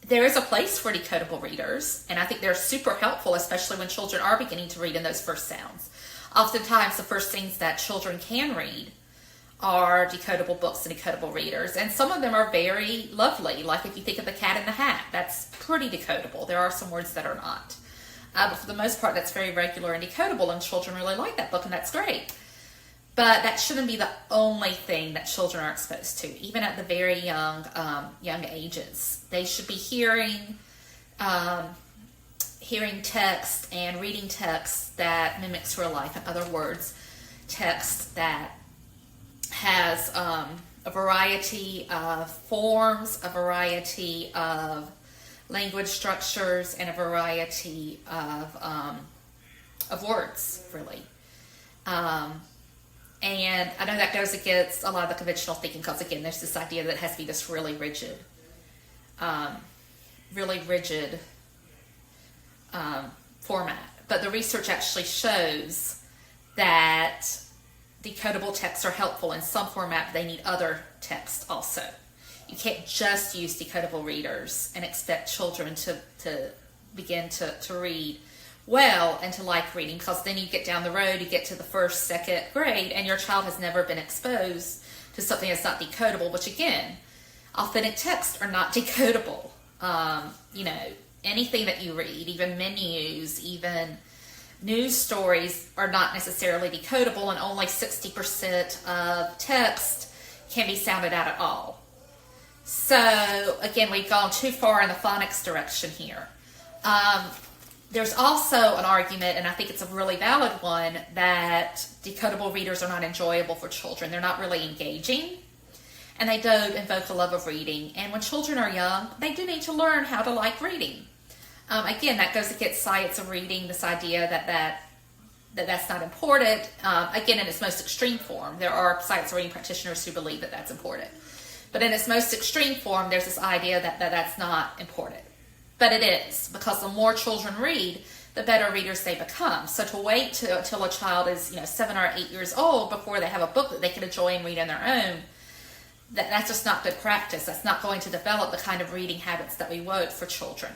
there is a place for decodable readers, and I think they're super helpful, especially when children are beginning to read in those first sounds. Oftentimes, the first things that children can read are decodable books and decodable readers, and some of them are very lovely. Like if you think of The Cat in the Hat, that's pretty decodable. There are some words that are not. But for the most part, that's very regular and decodable, and children really like that book, and that's great. But that shouldn't be the only thing that children are exposed to, even at the very young ages. They should be hearing text and reading text that mimics real life. In other words, text that has a variety of forms, a variety of language structures, and a variety of words, really. And I know that goes against a lot of the conventional thinking because, again, there's this idea that it has to be this really rigid format. But the research actually shows that decodable texts are helpful in some format, but they need other text also. You can't just use decodable readers and expect children to begin to read well and to like reading, because then you get down the road, you get to the first, second grade, and your child has never been exposed to something that's not decodable, which again, authentic texts are not decodable. Anything that you read, even menus, even news stories are not necessarily decodable, and only 60% of text can be sounded out at all. So again, we've gone too far in the phonics direction here. There's also an argument, and I think it's a really valid one, that decodable readers are not enjoyable for children. They're not really engaging, and they don't invoke a love of reading. And when children are young, they do need to learn how to like reading. Again, that goes against science of reading, this idea that's not important. Again, in its most extreme form, there are science of reading practitioners who believe that that's important. But in its most extreme form, there's this idea that that's not important. But it is, because the more children read, the better readers they become. So to wait till a child is 7 or 8 years old before they have a book that they can enjoy and read on their own, that's just not good practice. That's not going to develop the kind of reading habits that we want for children.